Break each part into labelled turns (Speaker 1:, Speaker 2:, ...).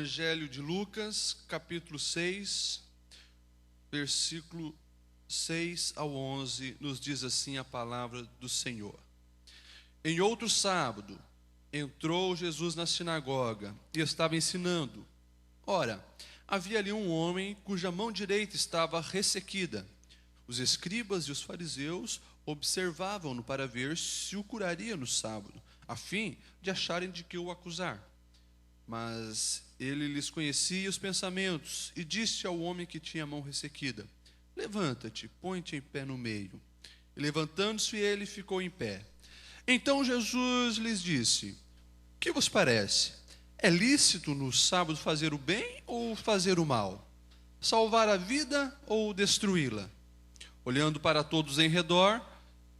Speaker 1: Evangelho de Lucas, capítulo 6, versículo 6 ao 11, nos diz assim a palavra do Senhor. Em outro sábado, entrou Jesus na sinagoga e estava ensinando. Ora, havia ali um homem cuja mão direita estava ressequida. Os escribas e os fariseus observavam-no para ver se o curaria no sábado, a fim de acharem de que o acusar. Mas ele lhes conhecia os pensamentos e disse ao homem que tinha a mão ressequida: levanta-te, põe-te em pé no meio. E levantando-se ele ficou em pé. Então Jesus lhes disse: que vos parece? É lícito no sábado fazer o bem ou fazer o mal? Salvar a vida ou destruí-la? Olhando para todos em redor,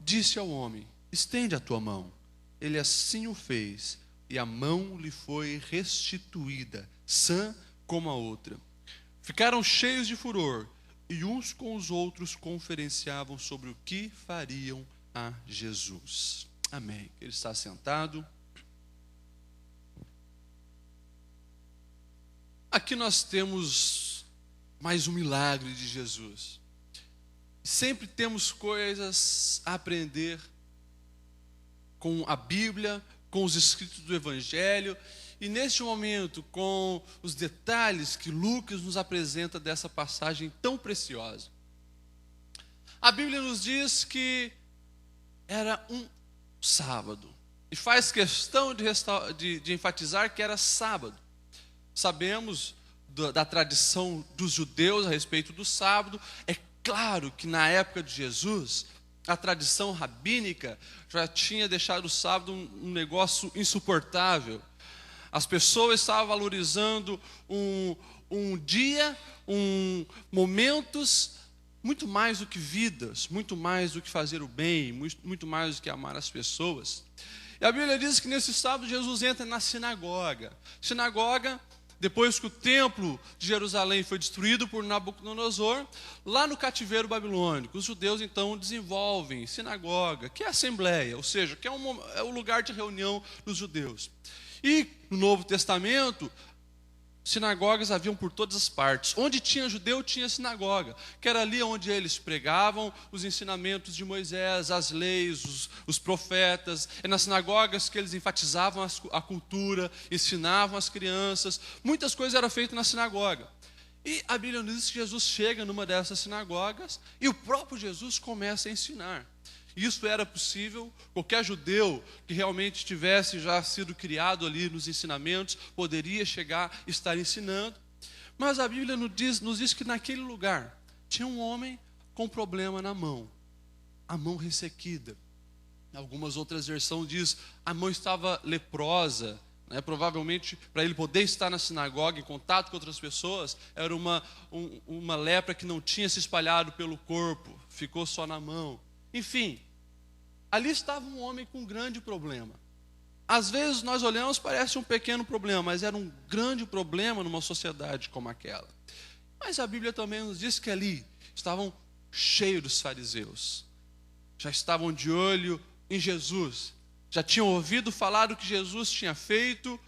Speaker 1: disse ao homem: estende a tua mão. Ele assim o fez, e a mão lhe foi restituída, sã como a outra. Ficaram cheios de furor, e uns com os outros conferenciavam sobre o que fariam a Jesus. Amém. Ele está sentado. Aqui nós temos mais um milagre de Jesus. Sempre temos coisas a aprender com a Bíblia, com os escritos do Evangelho, e neste momento, com os detalhes que Lucas nos apresenta dessa passagem tão preciosa. A Bíblia nos diz que era um sábado, e faz questão de enfatizar que era sábado. Sabemos da tradição dos judeus a respeito do sábado. É claro que na época de Jesus, a tradição rabínica já tinha deixado o sábado um negócio insuportável. As pessoas estavam valorizando um dia, momentos, muito mais do que vidas, muito mais do que fazer o bem, muito mais do que amar as pessoas. E a Bíblia diz que nesse sábado Jesus entra na sinagoga. Sinagoga, depois que o templo de Jerusalém foi destruído por Nabucodonosor, lá no cativeiro babilônico, os judeus então desenvolvem sinagoga, que é a assembleia, ou seja, que é o lugar de reunião dos judeus. E no Novo Testamento, sinagogas haviam por todas as partes. Onde tinha judeu, tinha sinagoga, que era ali onde eles pregavam os ensinamentos de Moisés, as leis, os profetas. É nas sinagogas que eles enfatizavam a cultura, ensinavam as crianças. Muitas coisas eram feitas na sinagoga. E a Bíblia nos diz que Jesus chega numa dessas sinagogas e o próprio Jesus começa a ensinar. Isso era possível, qualquer judeu que realmente tivesse já sido criado ali nos ensinamentos, poderia chegar e estar ensinando. Mas a Bíblia nos diz que naquele lugar tinha um homem com problema na mão, a mão ressequida. Algumas outras versões diz a mão estava leprosa, né? Provavelmente para ele poder estar na sinagoga em contato com outras pessoas, era uma lepra que não tinha se espalhado pelo corpo, ficou só na mão. Enfim, ali estava um homem com um grande problema. Às vezes nós olhamos, parece um pequeno problema, mas era um grande problema numa sociedade como aquela. Mas a Bíblia também nos diz que ali estavam cheios dos fariseus. Já estavam de olho em Jesus. Já tinham ouvido falar do que Jesus tinha feito.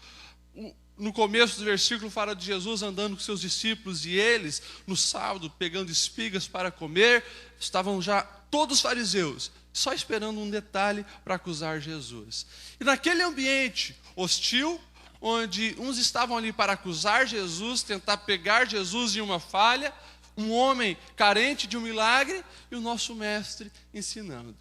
Speaker 1: No começo do versículo fala de Jesus andando com seus discípulos e eles, no sábado, pegando espigas para comer. Estavam já todos os fariseus, só esperando um detalhe para acusar Jesus. E naquele ambiente hostil, onde uns estavam ali para acusar Jesus, tentar pegar Jesus em uma falha, um homem carente de um milagre e o nosso mestre ensinando.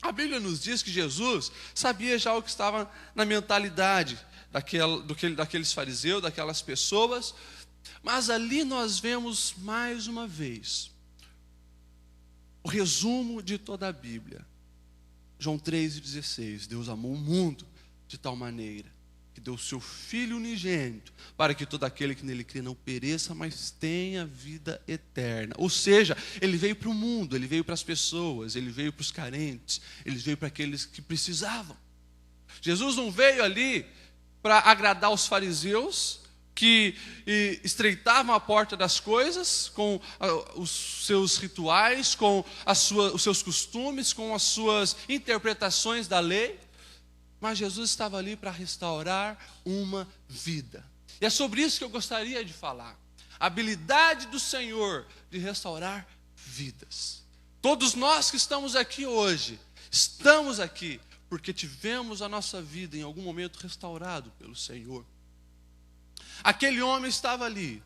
Speaker 1: A Bíblia nos diz que Jesus sabia já o que estava na mentalidade daqueles fariseus, daquelas pessoas, mas ali nós vemos mais uma vez o resumo de toda a Bíblia. João 3,16, Deus amou o mundo de tal maneira que deu o seu Filho unigênito, para que todo aquele que nele crê não pereça, mas tenha vida eterna. Ou seja, ele veio para o mundo, ele veio para as pessoas, ele veio para os carentes, ele veio para aqueles que precisavam. Jesus não veio ali para agradar os fariseus, que estreitavam a porta das coisas com os seus rituais, com os seus costumes, com as suas interpretações da lei. Mas Jesus estava ali para restaurar uma vida. E é sobre isso que eu gostaria de falar. A habilidade do Senhor de restaurar vidas. Todos nós que estamos aqui hoje, estamos aqui porque tivemos a nossa vida em algum momento restaurado pelo Senhor. Aquele homem estava ali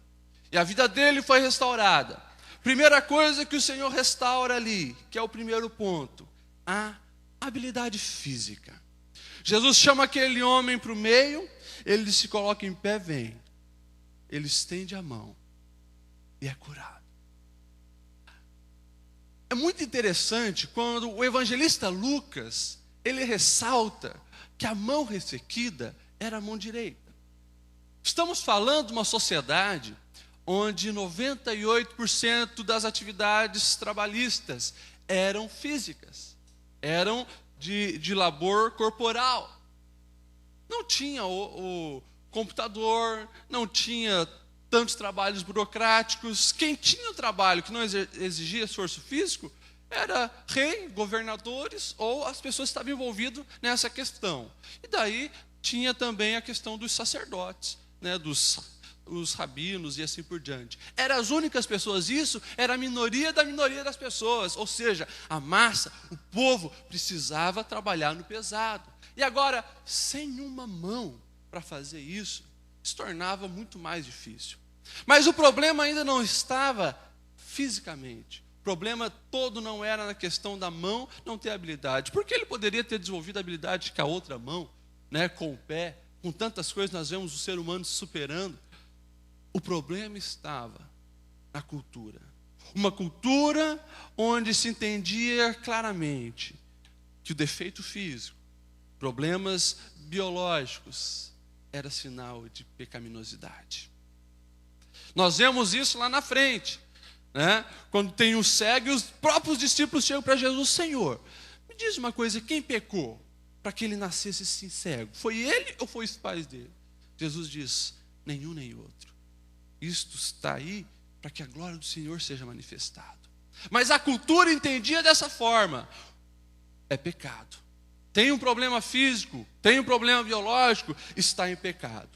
Speaker 1: e a vida dele foi restaurada. Primeira coisa que o Senhor restaura ali, que é o primeiro ponto, a habilidade física. Jesus chama aquele homem para o meio, ele se coloca em pé, vem. Ele estende a mão e é curado. É muito interessante quando o evangelista Lucas, ele ressalta que a mão ressequida era a mão direita. Estamos falando de uma sociedade onde 98% das atividades trabalhistas eram físicas, eram de labor corporal. Não tinha o computador, não tinha tantos trabalhos burocráticos. Quem tinha um trabalho que não exigia esforço físico era rei, governadores ou as pessoas que estavam envolvidas nessa questão. E daí tinha também a questão dos sacerdotes, né, os rabinos e assim por diante. Eram as únicas pessoas, isso era a minoria da minoria das pessoas, ou seja, a massa, o povo precisava trabalhar no pesado. E agora, sem uma mão para fazer isso, se tornava muito mais difícil. Mas o problema ainda não estava fisicamente. O problema todo não era na questão da mão não ter habilidade. Porque ele poderia ter desenvolvido a habilidade com a outra mão, né, com o pé, com tantas coisas nós vemos o ser humano se superando. O problema estava na cultura. Uma cultura onde se entendia claramente que o defeito físico, problemas biológicos, era sinal de pecaminosidade. Nós vemos isso lá na frente, né? Quando tem um cego e os próprios discípulos chegam para Jesus: Senhor, me diz uma coisa, quem pecou para que ele nascesse assim cego? Foi ele ou foi os pais dele? Jesus diz: nenhum nem outro. Isto está aí para que a glória do Senhor seja manifestada. Mas a cultura entendia dessa forma: é pecado. Tem um problema físico, tem um problema biológico, está em pecado.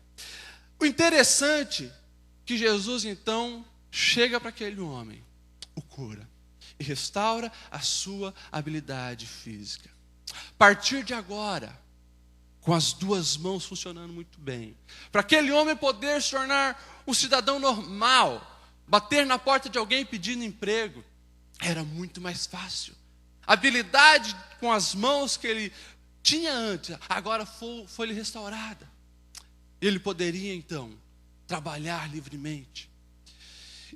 Speaker 1: O interessante é que Jesus então chega para aquele homem, o cura e restaura a sua habilidade física. A partir de agora, com as duas mãos funcionando muito bem, para aquele homem poder se tornar um cidadão normal, bater na porta de alguém pedindo emprego, era muito mais fácil. A habilidade com as mãos que ele tinha antes, agora foi-lhe restaurada. Ele poderia então trabalhar livremente.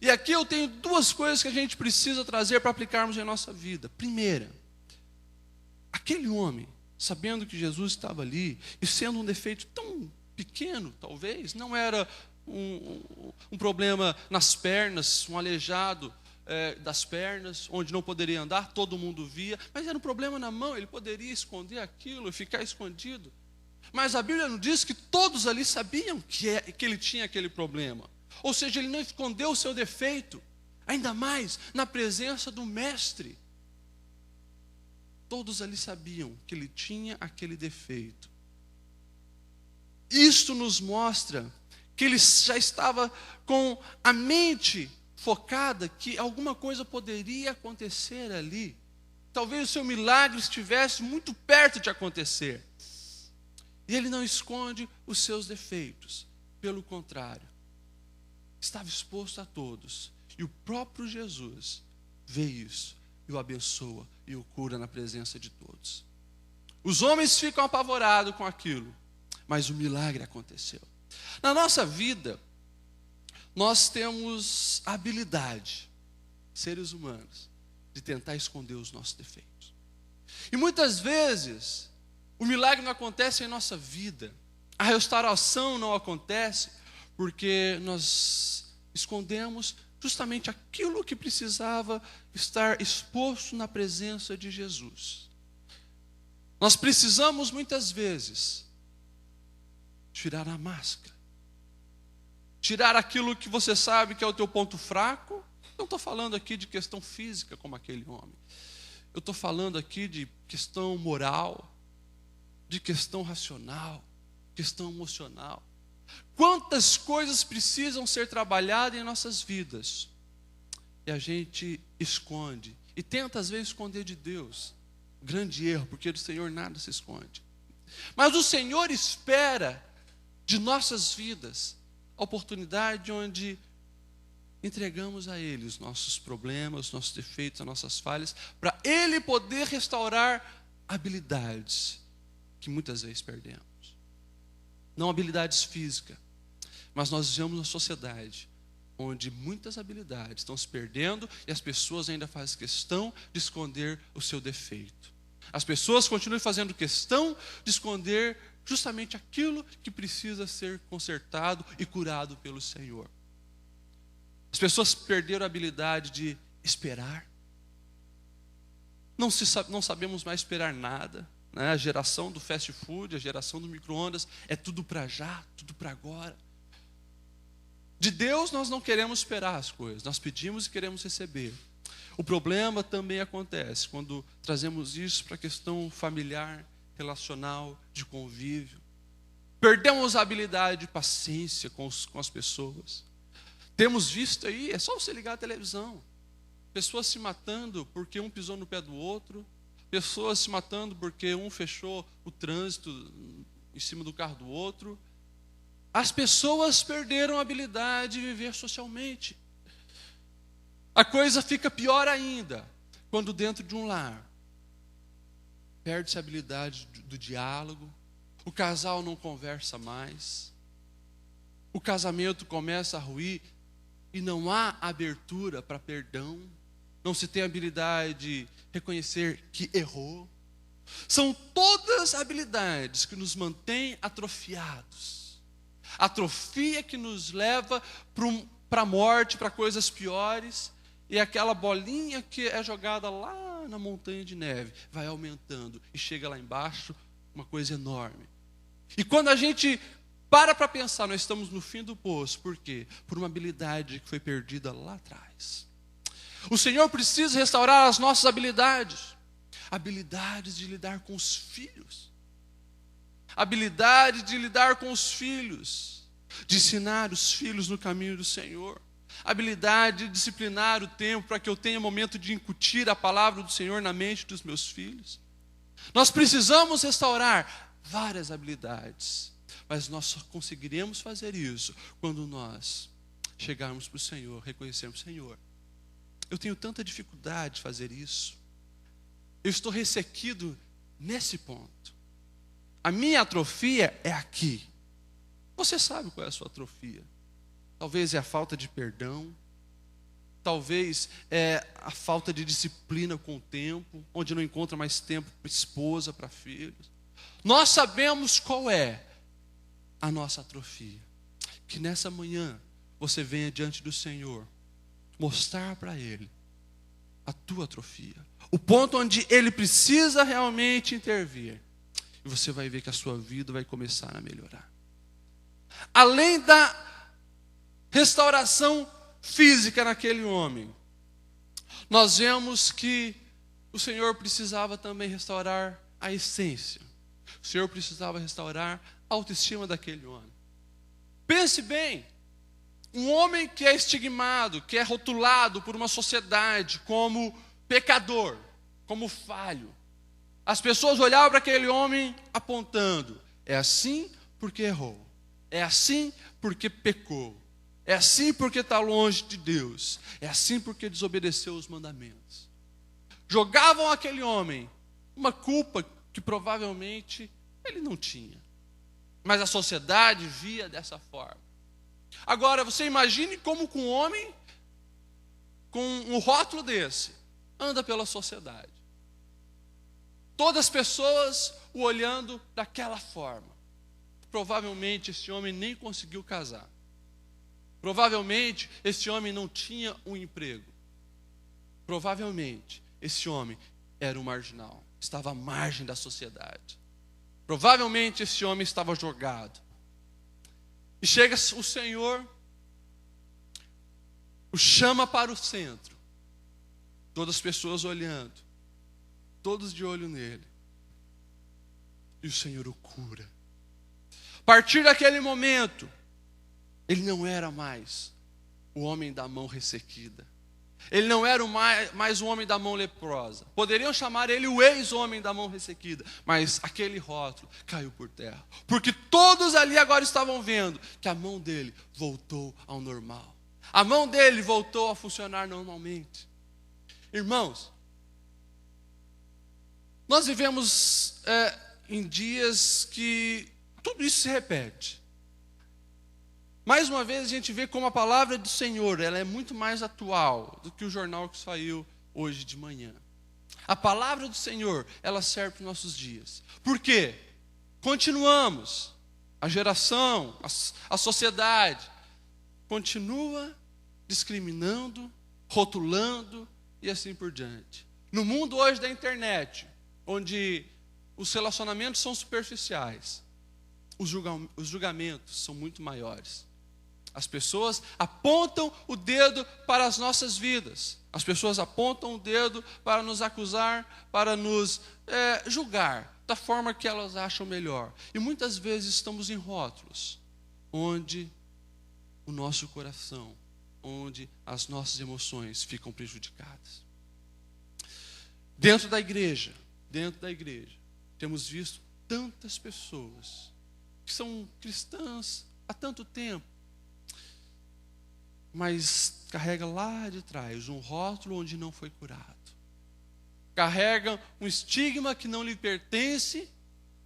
Speaker 1: E aqui eu tenho duas coisas que a gente precisa trazer para aplicarmos em nossa vida. Primeira, aquele homem, sabendo que Jesus estava ali, e sendo um defeito tão pequeno, talvez, não era um problema nas pernas, um aleijado das pernas, onde não poderia andar, todo mundo via, mas era um problema na mão, ele poderia esconder aquilo e ficar escondido. Mas a Bíblia não diz que todos ali sabiam que ele tinha aquele problema. Ou seja, ele não escondeu o seu defeito, ainda mais na presença do mestre. Todos ali sabiam que ele tinha aquele defeito. Isto nos mostra que ele já estava com a mente focada que alguma coisa poderia acontecer ali. Talvez o seu milagre estivesse muito perto de acontecer. E ele não esconde os seus defeitos. Pelo contrário, estava exposto a todos. E o próprio Jesus vê isso e o abençoa e o cura na presença de todos. Os homens ficam apavorados com aquilo, mas o milagre aconteceu. Na nossa vida, nós temos a habilidade, seres humanos, de tentar esconder os nossos defeitos. E muitas vezes, o milagre não acontece em nossa vida. A restauração não acontece porque nós escondemos justamente aquilo que precisava estar exposto na presença de Jesus. Nós precisamos muitas vezes tirar a máscara, tirar aquilo que você sabe que é o teu ponto fraco. Não estou falando aqui de questão física como aquele homem. Eu estou falando aqui de questão moral, de questão racional, questão emocional. Quantas coisas precisam ser trabalhadas em nossas vidas e a gente esconde e tenta às vezes esconder de Deus. Grande erro, porque do Senhor nada se esconde. Mas o Senhor espera de nossas vidas a oportunidade onde entregamos a Ele os nossos problemas, os nossos defeitos, as nossas falhas, para Ele poder restaurar habilidades que muitas vezes perdemos. Não habilidades físicas, mas nós vivemos uma sociedade onde muitas habilidades estão se perdendo e as pessoas ainda fazem questão de esconder o seu defeito. As pessoas continuam fazendo questão de esconder justamente aquilo que precisa ser consertado e curado pelo Senhor. As pessoas perderam a habilidade de esperar. Não sabemos mais esperar nada. Né? A geração do fast food, a geração do micro-ondas, é tudo para já, tudo para agora. De Deus nós não queremos esperar as coisas, nós pedimos e queremos receber. O problema também acontece quando trazemos isso para a questão familiar, relacional, de convívio. Perdemos a habilidade de paciência com as pessoas. Temos visto aí, é só você ligar a televisão, pessoas se matando porque um pisou no pé do outro, pessoas se matando porque um fechou o trânsito em cima do carro do outro. As pessoas perderam a habilidade de viver socialmente. A coisa fica pior ainda quando dentro de um lar perde-se a habilidade do diálogo, o casal não conversa mais, o casamento começa a ruir e não há abertura para perdão, não se tem habilidade de reconhecer que errou. São todas habilidades que nos mantêm atrofiados. Atrofia que nos leva para a morte, para coisas piores, e aquela bolinha que é jogada lá na montanha de neve, vai aumentando e chega lá embaixo, uma coisa enorme. E quando a gente para pensar, nós estamos no fim do poço. Por quê? Por uma habilidade que foi perdida lá atrás. O Senhor precisa restaurar as nossas habilidades. Habilidades de lidar com os filhos. Habilidade de lidar com os filhos. De ensinar os filhos no caminho do Senhor. Habilidade de disciplinar o tempo para que eu tenha momento de incutir a palavra do Senhor na mente dos meus filhos. Nós precisamos restaurar várias habilidades, mas nós só conseguiremos fazer isso quando nós chegarmos para o Senhor, reconhecermos: Senhor, eu tenho tanta dificuldade de fazer isso, eu estou ressequido nesse ponto, a minha atrofia é aqui. Você sabe qual é a sua atrofia? Talvez é a falta de perdão, talvez é a falta de disciplina com o tempo, onde não encontra mais tempo para esposa, para filhos. Nós sabemos qual é a nossa atrofia. Que nessa manhã você venha diante do Senhor, mostrar para Ele a tua atrofia, o ponto onde Ele precisa realmente intervir. E você vai ver que a sua vida vai começar a melhorar. Além da restauração física naquele homem, nós vemos que o Senhor precisava também restaurar a essência. O Senhor precisava restaurar a autoestima daquele homem. Pense bem, um homem que é estigmado, que é rotulado por uma sociedade como pecador, como falho. As pessoas olhavam para aquele homem apontando: é assim porque errou, é assim porque pecou, é assim porque está longe de Deus, é assim porque desobedeceu os mandamentos. Jogavam aquele homem uma culpa que provavelmente ele não tinha, mas a sociedade via dessa forma. Agora você imagine como um homem com um rótulo desse anda pela sociedade. Todas as pessoas o olhando daquela forma. Provavelmente esse homem nem conseguiu casar. Provavelmente esse homem não tinha um emprego. Provavelmente esse homem era um marginal, estava à margem da sociedade. Provavelmente esse homem estava jogado. E chega o Senhor, o chama para o centro. Todas as pessoas olhando, todos de olho nele. E o Senhor o cura. A partir daquele momento, Ele não era mais o homem da mão ressequida. Ele não era mais o homem da mão leprosa. Poderiam chamar ele o ex-homem da mão ressequida, mas aquele rótulo caiu por terra. Porque todos ali agora estavam vendo que a mão dele voltou ao normal. A mão dele voltou a funcionar normalmente. Irmãos, nós vivemos em dias que tudo isso se repete. Mais uma vez a gente vê como a palavra do Senhor, ela é muito mais atual do que o jornal que saiu hoje de manhã. A palavra do Senhor, ela serve para os nossos dias. Por quê? Continuamos. A geração, a sociedade, continua discriminando, rotulando e assim por diante. No mundo hoje da internet, onde os relacionamentos são superficiais, os julgamentos são muito maiores. As pessoas apontam o dedo para as nossas vidas. As pessoas apontam o dedo para nos acusar, para nos julgar da forma que elas acham melhor. E muitas vezes estamos em rótulos, onde o nosso coração, onde as nossas emoções ficam prejudicadas. Dentro da igreja, temos visto tantas pessoas que são cristãs há tanto tempo, mas carrega lá de trás um rótulo onde não foi curado. Carrega um estigma que não lhe pertence,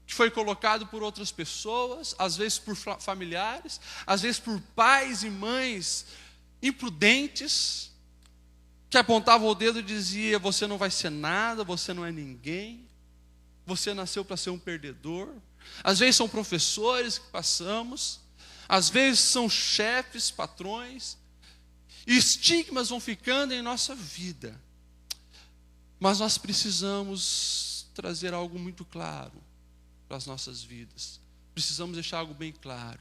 Speaker 1: que foi colocado por outras pessoas, às vezes por familiares, às vezes por pais e mães imprudentes, que apontavam o dedo e diziam: você não vai ser nada, você não é ninguém, você nasceu para ser um perdedor. Às vezes são professores que passamos, às vezes são chefes, patrões, e estigmas vão ficando em nossa vida. Mas nós precisamos trazer algo muito claro para as nossas vidas. Precisamos deixar algo bem claro.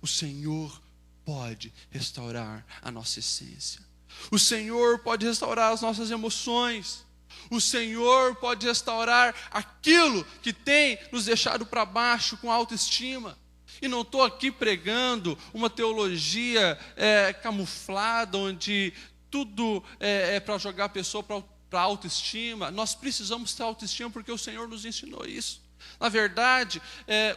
Speaker 1: O Senhor pode restaurar a nossa essência. O Senhor pode restaurar as nossas emoções. O Senhor pode restaurar aquilo que tem nos deixado para baixo com autoestima. E não estou aqui pregando uma teologia camuflada, onde tudo é para jogar a pessoa para a autoestima. Nós precisamos ter autoestima porque o Senhor nos ensinou isso. Na verdade,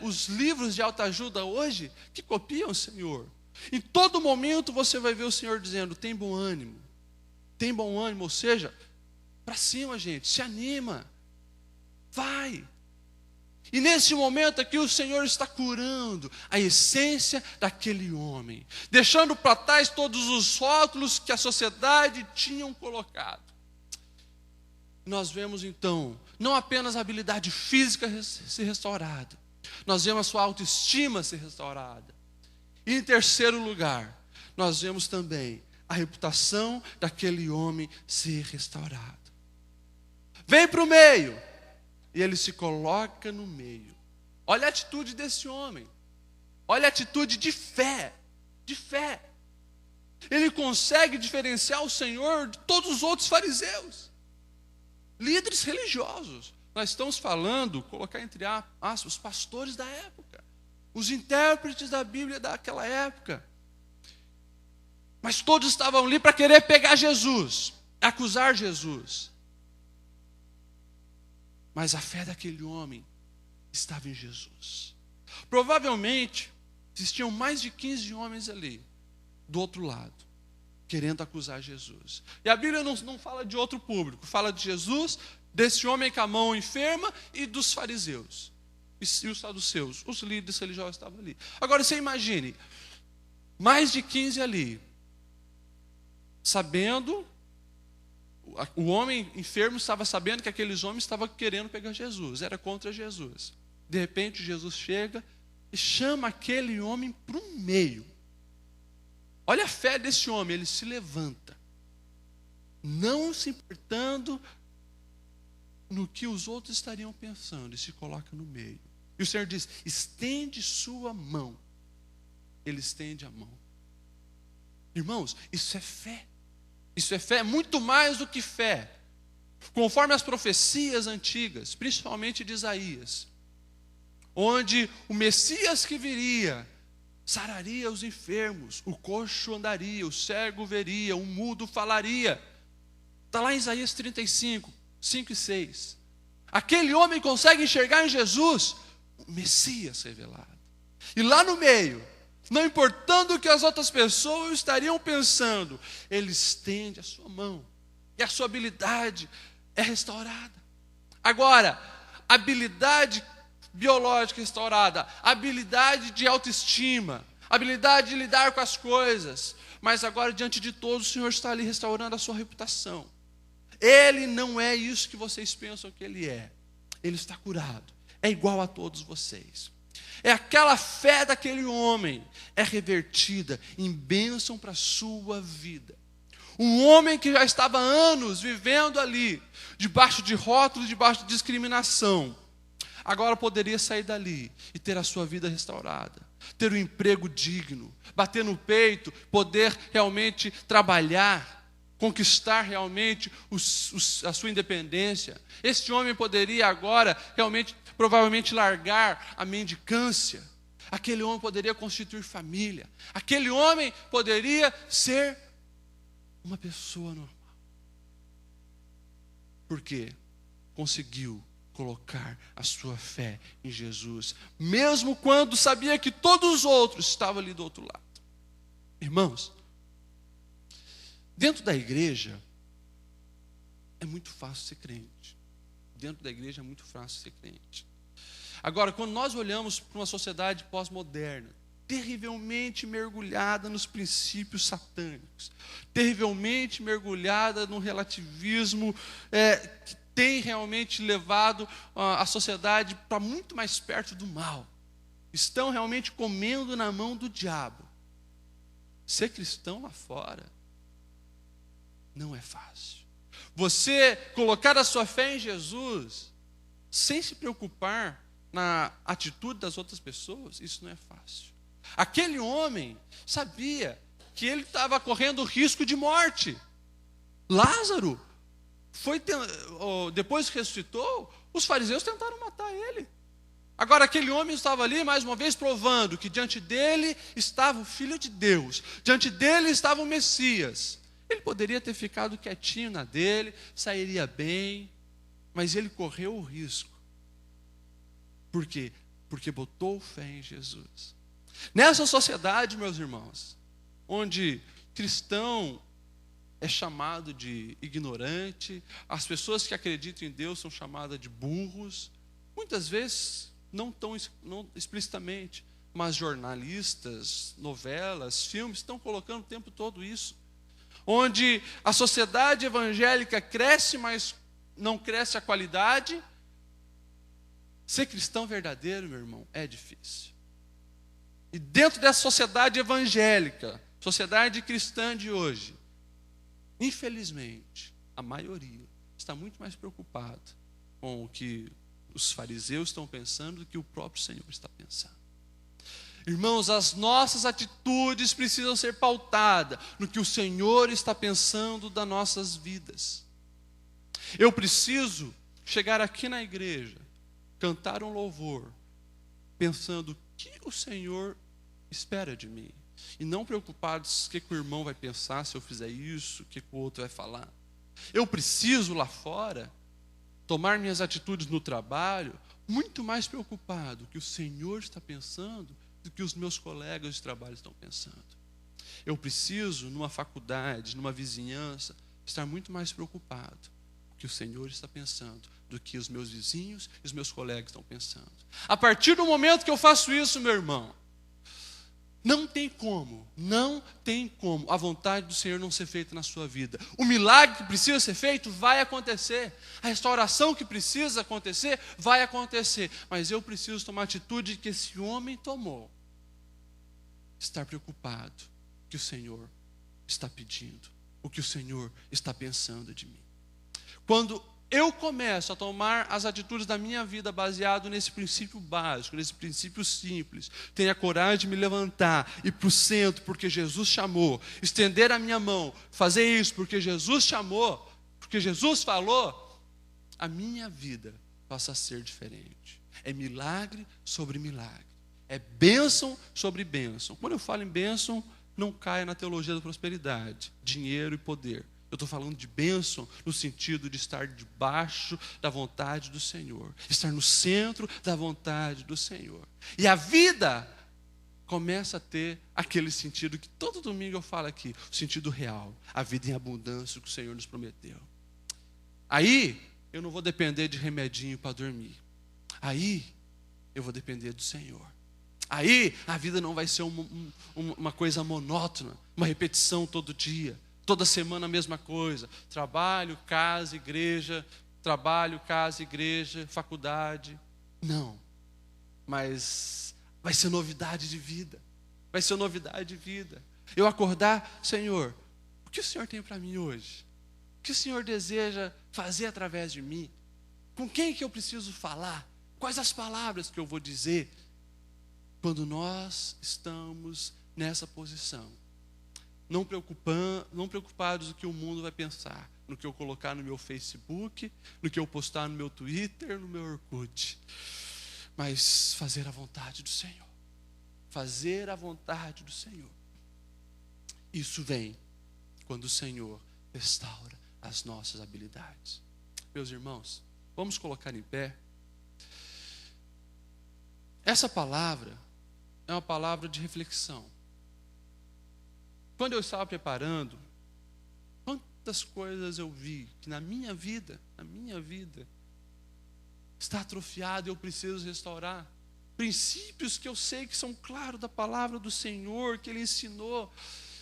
Speaker 1: os livros de autoajuda hoje, que copiam o Senhor. Em todo momento você vai ver o Senhor dizendo: tem bom ânimo. Tem bom ânimo, ou seja, para cima, gente, se anima. Vai. E nesse momento aqui o Senhor está curando a essência daquele homem, deixando para trás todos os rótulos que a sociedade tinham colocado. Nós vemos então, não apenas a habilidade física ser restaurada, nós vemos a sua autoestima ser restaurada. E em terceiro lugar, nós vemos também a reputação daquele homem ser restaurada. Vem para o meio. E ele se coloca no meio. Olha a atitude desse homem. Olha a atitude de fé. De fé. Ele consegue diferenciar o Senhor de todos os outros fariseus. Líderes religiosos. Nós estamos falando, colocar entre aspas, os pastores da época. Os intérpretes da Bíblia daquela época. Mas todos estavam ali para querer pegar Jesus. Acusar Jesus. Mas a fé daquele homem estava em Jesus. Provavelmente, existiam mais de 15 homens ali, do outro lado, querendo acusar Jesus. E a Bíblia não fala de outro público, fala de Jesus, desse homem com a mão enferma e dos fariseus. E os saduceus, os líderes religiosos estavam ali. Agora você imagine, mais de 15 ali, sabendo... O homem enfermo estava sabendo que aqueles homens estavam querendo pegar Jesus, era contra Jesus. De repente Jesus chega e chama aquele homem para o meio. Olha a fé desse homem, ele se levanta, não se importando no que os outros estariam pensando, e se coloca no meio. E o Senhor diz: estende sua mão. Ele estende a mão. Irmãos, isso é fé. Isso é fé, muito mais do que fé. Conforme as profecias antigas, principalmente de Isaías, onde o Messias que viria sararia os enfermos, o coxo andaria, o cego veria, o mudo falaria. Está lá em Isaías 35, 5 e 6. Aquele homem consegue enxergar em Jesus o Messias revelado. E lá no meio, não importando o que as outras pessoas estariam pensando, ele estende a sua mão e a sua habilidade é restaurada. Agora, habilidade biológica restaurada, habilidade de autoestima, habilidade de lidar com as coisas, mas agora diante de todos o Senhor está ali restaurando a sua reputação. Ele não é isso que vocês pensam que ele é. Ele está curado, é igual a todos vocês. É aquela fé daquele homem é revertida em bênção para a sua vida. Um homem que já estava há anos vivendo ali, debaixo de rótulos, debaixo de discriminação, agora poderia sair dali e ter a sua vida restaurada, ter um emprego digno, bater no poder realmente trabalhar, conquistar realmente a sua independência. Este homem poderia agora realmente, provavelmente largar a mendicância. Aquele homem poderia constituir família. Aquele homem poderia ser uma pessoa normal. Por quê? Conseguiu colocar a sua fé em Jesus, mesmo quando sabia que todos os outros estavam ali do outro lado. Irmãos, dentro da igreja é muito fácil ser crente. Dentro da igreja é muito fácil ser crente. Agora, quando nós olhamos para uma sociedade pós-moderna, terrivelmente mergulhada nos princípios satânicos, terrivelmente mergulhada no relativismo que tem realmente levado a sociedade para muito mais perto do mal. Estão realmente comendo na mão do diabo. Ser cristão lá fora não é fácil. Você colocar a sua fé em Jesus sem se preocupar na atitude das outras pessoas, isso não é fácil. Aquele homem sabia que ele estava correndo risco de morte. Lázaro depois que ressuscitou, os fariseus tentaram matar ele. Agora aquele homem estava ali mais uma vez provando que diante dele estava o Filho de Deus, diante dele estava o Messias. Ele poderia ter ficado quietinho na dele, sairia bem, mas ele correu o risco. Por quê? Porque botou fé em Jesus. Nessa sociedade, meus irmãos, onde cristão é chamado de ignorante, as pessoas que acreditam em Deus são chamadas de burros, muitas vezes não explicitamente, mas jornalistas, novelas, filmes estão colocando o tempo todo isso. Onde a sociedade evangélica cresce, mas não cresce a qualidade. Ser cristão verdadeiro, meu irmão, é difícil. E dentro dessa sociedade evangélica, sociedade cristã de hoje, infelizmente, a maioria está muito mais preocupada com o que os fariseus estão pensando do que o próprio Senhor está pensando. Irmãos, as nossas atitudes precisam ser pautadas no que o Senhor está pensando das nossas vidas. Eu preciso chegar aqui na igreja, cantar um louvor, pensando o que o Senhor espera de mim. E não preocupados com o que o irmão vai pensar se eu fizer isso, o que o outro vai falar. Eu preciso lá fora tomar minhas atitudes no trabalho, muito mais preocupado com o que o Senhor está pensando do que os meus colegas de trabalho estão pensando. Eu preciso, numa faculdade, numa vizinhança, estar muito mais preocupado com o que o Senhor está pensando do que os meus vizinhos e os meus colegas estão pensando. A partir do momento que eu faço isso, meu irmão, não tem como a vontade do Senhor não ser feita na sua vida. O milagre que precisa ser feito vai acontecer. A restauração que precisa acontecer vai acontecer. Mas eu preciso tomar a atitude que esse homem tomou. Estar preocupado com o que o Senhor está pedindo, o que o Senhor está pensando de mim. Quando eu começo a tomar as atitudes da minha vida baseado nesse princípio básico, nesse princípio simples, tenho a coragem de me levantar, ir para o centro porque Jesus chamou, estender a minha mão, fazer isso porque Jesus chamou, porque Jesus falou, a minha vida passa a ser diferente. É milagre sobre milagre. É bênção sobre bênção. Quando eu falo em bênção, não caia na teologia da prosperidade, dinheiro e poder. Eu estou falando de bênção no sentido de estar debaixo da vontade do Senhor, estar no centro da vontade do Senhor. E a vida começa a ter aquele sentido que todo domingo eu falo aqui, o sentido real, a vida em abundância que o Senhor nos prometeu. Aí eu não vou depender de remedinho para dormir. Aí eu vou depender do Senhor. Aí a vida não vai ser uma coisa monótona, uma repetição todo dia, toda semana a mesma coisa. Trabalho, casa, igreja, trabalho, casa, igreja, faculdade. Não, mas vai ser novidade de vida. Vai ser novidade de vida. Eu acordar, Senhor, o que o Senhor tem para mim hoje? O que o Senhor deseja fazer através de mim? Com quem que eu preciso falar? Quais as palavras que eu vou dizer? Quando nós estamos nessa posição, não preocupados do que o mundo vai pensar, no que eu colocar no meu Facebook, no que eu postar no meu Twitter, no meu Orkut, mas fazer a vontade do Senhor. Fazer a vontade do Senhor. Isso vem quando o Senhor restaura as nossas habilidades. Meus irmãos, vamos colocar em pé. Essa palavra é uma palavra de reflexão. Quando eu estava preparando, quantas coisas eu vi que na minha vida, está atrofiado e eu preciso restaurar. Princípios que eu sei que são claros da palavra do Senhor, que Ele ensinou,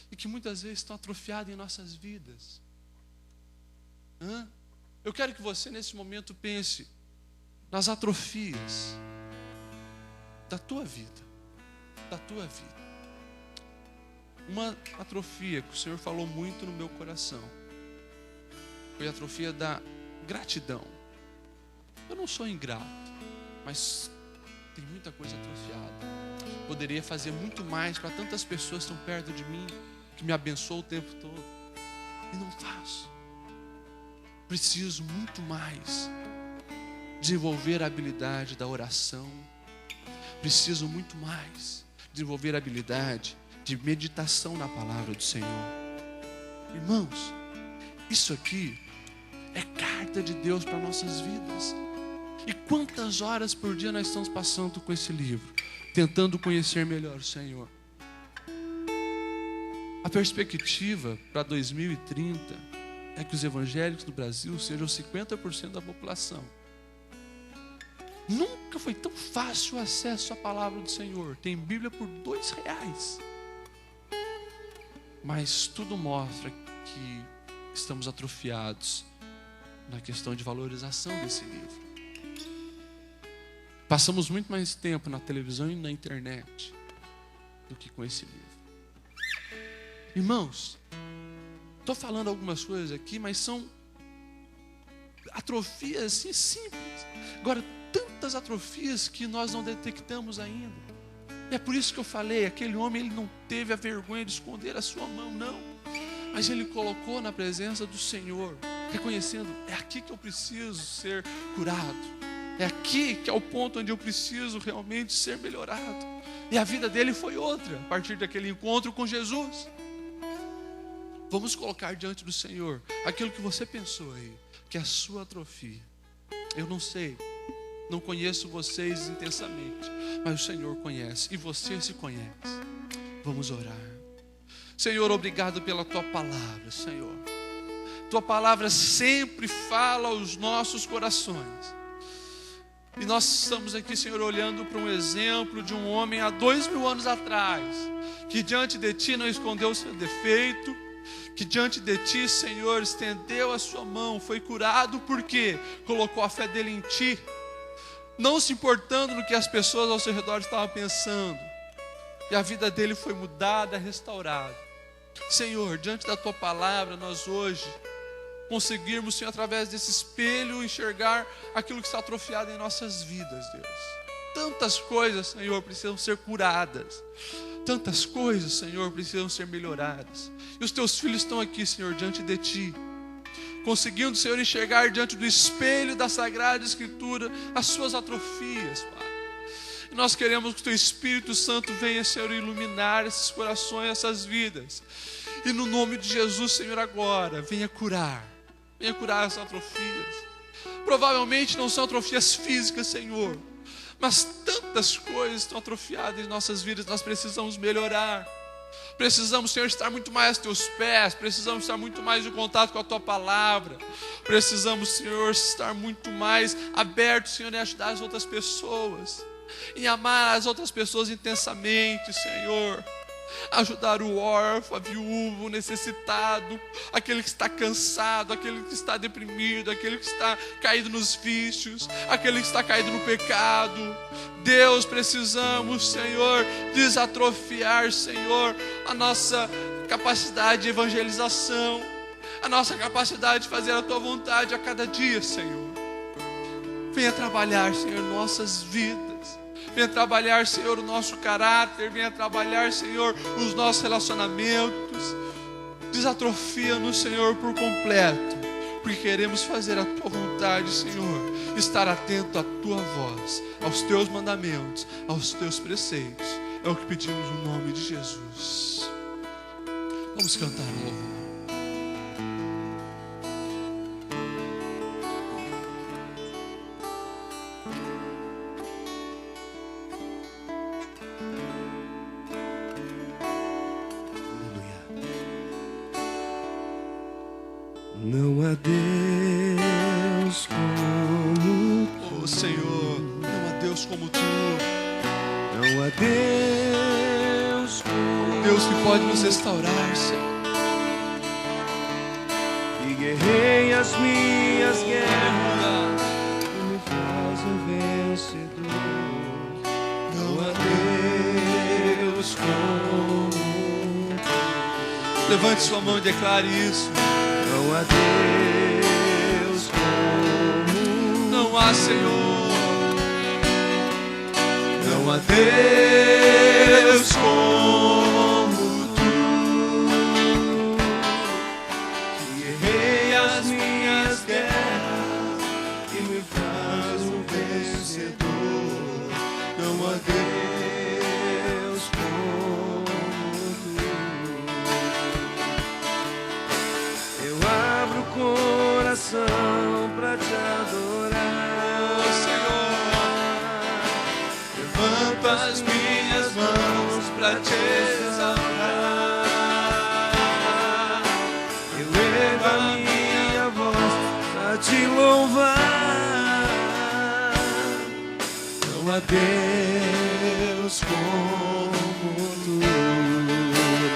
Speaker 1: e que muitas vezes estão atrofiados em nossas vidas. Eu quero que você nesse momento pense nas atrofias da tua vida. Uma atrofia que o Senhor falou muito no meu coração foi a atrofia da gratidão. Eu não sou ingrato, mas tem muita coisa atrofiada. Poderia fazer muito mais para tantas pessoas que estão perto de mim, que me abençoam o tempo todo, e não faço. Preciso muito mais desenvolver a habilidade da oração. Preciso muito mais desenvolver a habilidade de meditação na palavra do Senhor. Irmãos, isso aqui é carta de Deus para nossas vidas. E quantas horas por dia nós estamos passando com esse livro, tentando conhecer melhor o Senhor. A perspectiva para 2030 é que os evangélicos do Brasil sejam 50% da população. Nunca foi tão fácil o acesso à palavra do Senhor. Tem Bíblia por R$2. Mas tudo mostra que estamos atrofiados na questão de valorização desse livro. Passamos muito mais tempo na televisão e na internet do que com esse livro. Irmãos, estou falando algumas coisas aqui, mas são atrofias assim, simples. Agora, tantas atrofias que nós não detectamos ainda. E é por isso que eu falei, aquele homem ele não teve a vergonha de esconder a sua mão, não. Mas ele colocou na presença do Senhor, reconhecendo, é aqui que eu preciso ser curado. É aqui que é o ponto onde eu preciso realmente ser melhorado. E a vida dele foi outra, a partir daquele encontro com Jesus. Vamos colocar diante do Senhor aquilo que você pensou aí, que é a sua atrofia. Eu não sei, não conheço vocês intensamente, mas o Senhor conhece e você se conhece. Vamos orar. Senhor, obrigado pela Tua palavra, Senhor. Tua palavra sempre fala aos nossos corações. E nós estamos aqui, Senhor, olhando para um exemplo de um homem há 2000 anos atrás, que diante de Ti não escondeu o seu defeito, que diante de Ti, Senhor, estendeu a sua mão, foi curado porque colocou a fé dele em Ti, não se importando no que as pessoas ao seu redor estavam pensando, e a vida dele foi mudada, restaurada. Senhor, diante da Tua palavra, nós hoje conseguirmos, Senhor, através desse espelho, enxergar aquilo que está atrofiado em nossas vidas, Deus. Tantas coisas, Senhor, precisam ser curadas. Tantas coisas, Senhor, precisam ser melhoradas. E os Teus filhos estão aqui, Senhor, diante de Ti, conseguindo, Senhor, enxergar diante do espelho da Sagrada Escritura as suas atrofias, Pai. E nós queremos que o Teu Espírito Santo venha, Senhor, iluminar esses corações, essas vidas. E no nome de Jesus, Senhor, agora, venha curar as atrofias. Provavelmente não são atrofias físicas, Senhor, mas tantas coisas estão atrofiadas em nossas vidas, nós precisamos melhorar. Precisamos, Senhor, estar muito mais aos Teus pés. Precisamos estar muito mais em contato com a Tua palavra. Precisamos, Senhor, estar muito mais abertos, Senhor, em ajudar as outras pessoas, em amar as outras pessoas intensamente, Senhor. Ajudar o órfão, a viúva, o necessitado, aquele que está cansado, aquele que está deprimido, aquele que está caído nos vícios, aquele que está caído no pecado. Deus, precisamos, Senhor, desatrofiar, Senhor, a nossa capacidade de evangelização, a nossa capacidade de fazer a Tua vontade a cada dia, Senhor. Venha trabalhar, Senhor, nossas vidas. Venha trabalhar, Senhor, o nosso caráter. Venha trabalhar, Senhor, os nossos relacionamentos. Desatrofia-nos, Senhor, por completo, porque queremos fazer a Tua vontade, Senhor. Estar atento à Tua voz, aos Teus mandamentos, aos Teus preceitos. É o que pedimos no nome de Jesus. Vamos cantar um louvor.
Speaker 2: Não há Deus como Tu.
Speaker 1: Oh, Senhor, não há Deus como Tu.
Speaker 2: Não há Deus como
Speaker 1: Deus que pode nos restaurar, Senhor.
Speaker 2: Que guerrei as minhas guerras e me faz um vencedor. Não há Deus como Tu.
Speaker 1: Levante sua mão e declare isso.
Speaker 2: Não há Deus como
Speaker 1: Não há, Senhor.
Speaker 2: Não há Deus como Tu, que guerrei as minhas guerras e me faz um vencedor. Não há Deus como Tu. Eu abro o coração pra Te adorar,
Speaker 1: Senhor.
Speaker 2: levanto as minhas mãos pra Te exaltar. Eu levo a minha voz pra Te louvar. Não há Deus como Tu.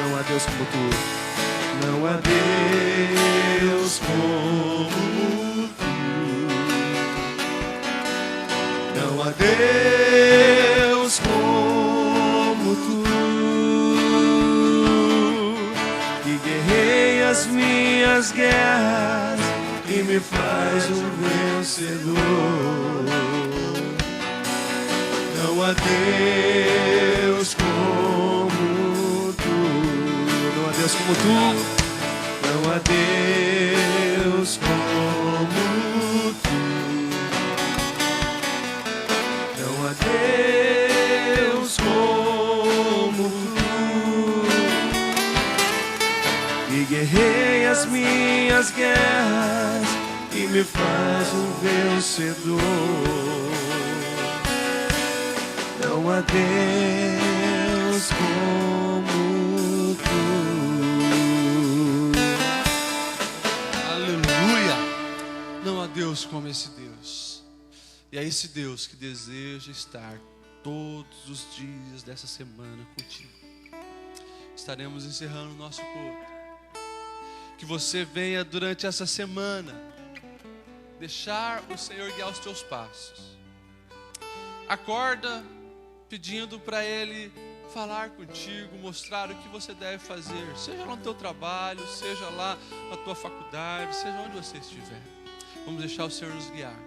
Speaker 2: Não há Deus como Tu. Não há Deus como Tu. Não há Deus como Tu, que guerrei as minhas guerras e me faz um vencedor. Não há Deus como Tu. Não há Deus como Tu. Não há Deus como Tu. Não há Deus como Tu, que guerrei as minhas guerras e me faz um vencedor. Não há Deus como Tu.
Speaker 1: Aleluia. Não há Deus como esse Deus. E é esse Deus que deseja estar todos os dias dessa semana contigo. Estaremos encerrando o nosso culto. Que você venha durante essa semana deixar o Senhor guiar os teus passos. Acorda pedindo para Ele falar contigo, mostrar o que você deve fazer, seja lá no teu trabalho, seja lá na tua faculdade, seja onde você estiver. Vamos deixar o Senhor nos guiar.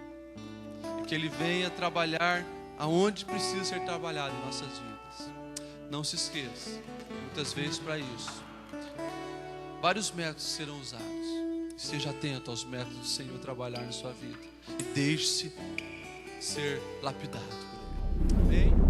Speaker 1: Que Ele venha trabalhar aonde precisa ser trabalhado em nossas vidas. Não se esqueça, muitas vezes para isso, vários métodos serão usados. Esteja atento aos métodos do Senhor trabalhar na sua vida. E deixe-se ser lapidado por Ele. Amém?